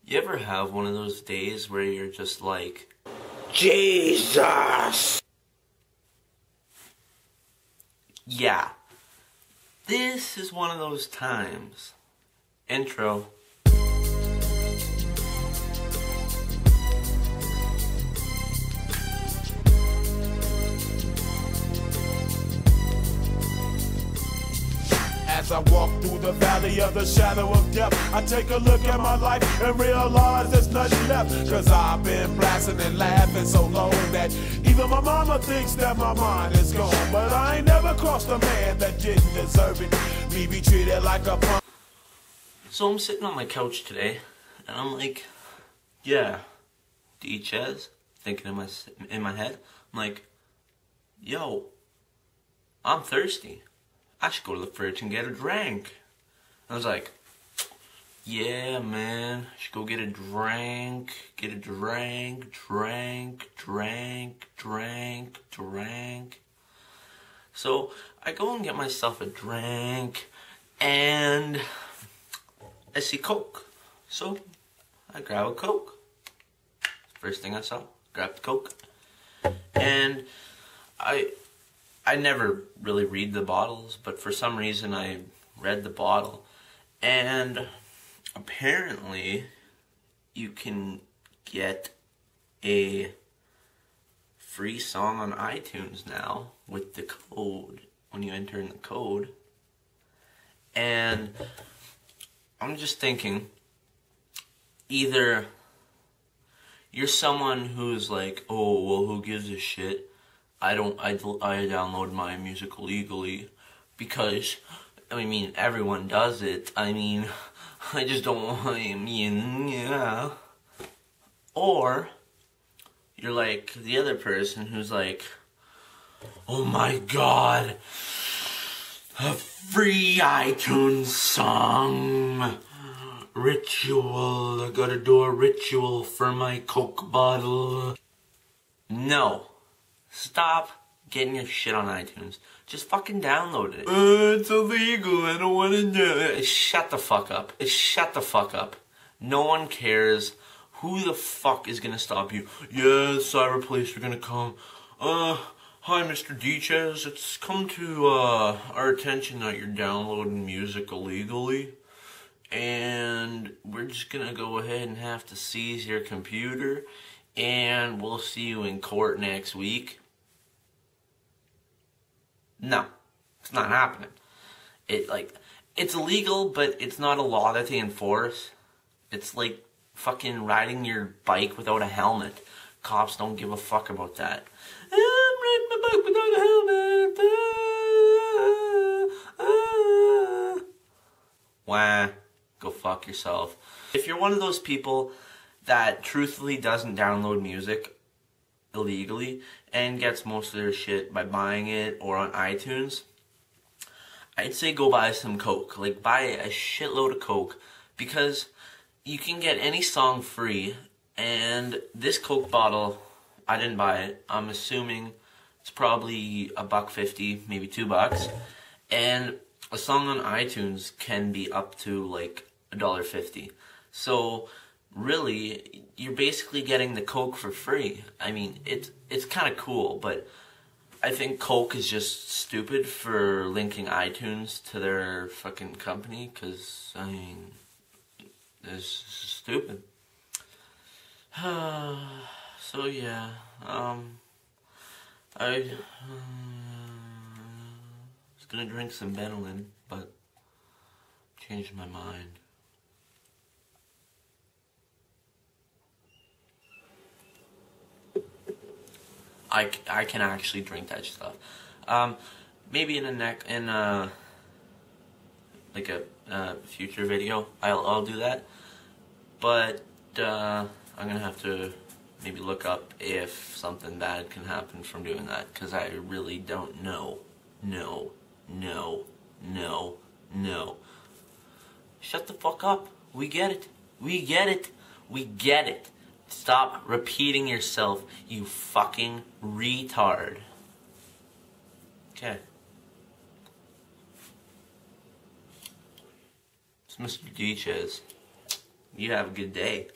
You ever have one of those days where you're just like, Jesus! Yeah, this is one of those times. Intro. As I walk through the valley of the shadow of death, I take a look at my life and realize there's nothing left. Cause I've been blasting and laughing so long that even my mama thinks that my mind is gone. But I ain't never crossed a man that didn't deserve it. Me be treated like a punk. So I'm sitting on my couch today, and I'm like, yeah, Drankkk, thinking in my head, I'm like, yo, I'm thirsty. I should go to the fridge and get a drink. I was like, yeah, man, I should go get a drink, drink. So I go and get myself a drink, and I see Coke. So I grab a Coke. First thing I saw, grabbed the Coke. And I never really read the bottles, but for some reason I read the bottle. And apparently you can get a free song on iTunes now with the code, when you enter in the code. And I'm just thinking, either you're someone who's like, oh, well, who gives a shit? I download my music illegally because, I mean, everyone does it. I mean, I just don't want, yeah. Or, you're like the other person who's like, oh my god, a free iTunes song. Ritual, I gotta do a ritual for my Coke bottle. No. Stop getting your shit on iTunes. Just fucking download it. It's illegal, I don't want to do it. Shut the fuck up. Shut the fuck up. No one cares. Who the fuck is gonna stop you? Yeah, cyber police are gonna come. Hi Mr. Drankkk, it's come to our attention that you're downloading music illegally. And we're just gonna go ahead and have to seize your computer. And we'll see you in court next week. No, it's not happening. It's illegal, but it's not a law that they enforce. It's like fucking riding your bike without a helmet. Cops don't give a fuck about that. I'm riding my bike without a helmet. Wah, go fuck yourself. If you're one of those people that truthfully doesn't download music illegally and gets most of their shit by buying it or on iTunes, I'd say go buy some Coke. Like, buy a shitload of Coke, because you can get any song free. And this Coke bottle, I didn't buy it. I'm assuming it's probably $1.50, maybe $2. And a song on iTunes can be up to like $1.50. So really, you're basically getting the Coke for free. I mean, it's kind of cool, but I think Coke is just stupid for linking iTunes to their fucking company, because, I mean, it's stupid. So, yeah, I was gonna drink some Benylin, but changed my mind. I can actually drink that stuff. Maybe in a future video, I'll do that. But I'm gonna have to maybe look up if something bad can happen from doing that, because I really don't know. No. Shut the fuck up. We get it. Stop repeating yourself, you fucking retard. Okay. It's Mr. Drankkk. You have a good day.